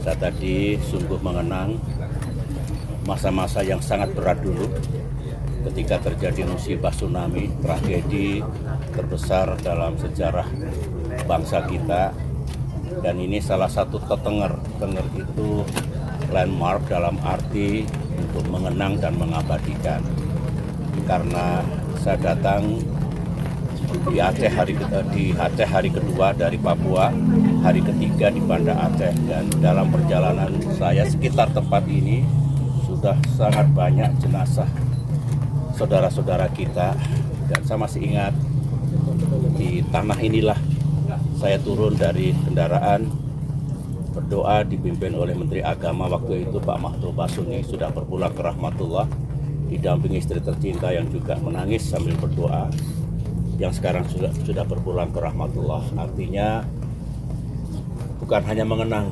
Saya tadi sungguh mengenang masa-masa yang sangat berat dulu ketika terjadi musibah tsunami, tragedi terbesar dalam sejarah bangsa kita. Dan ini salah satu tetenger itu landmark dalam arti untuk mengenang dan mengabadikan. Karena saya datang di Aceh hari kedua dari Papua, hari ketiga di Banda Aceh, dan dalam perjalanan saya sekitar tempat ini sudah sangat banyak jenazah saudara-saudara kita. Dan saya masih ingat di tanah inilah saya turun dari kendaraan, berdoa dipimpin oleh Menteri Agama waktu itu Pak Mahfud Basuni, sudah berpulang ke rahmatullah, didampingi istri tercinta yang juga menangis sambil berdoa, yang sekarang sudah berpulang ke rahmatullah. Artinya bukan hanya mengenang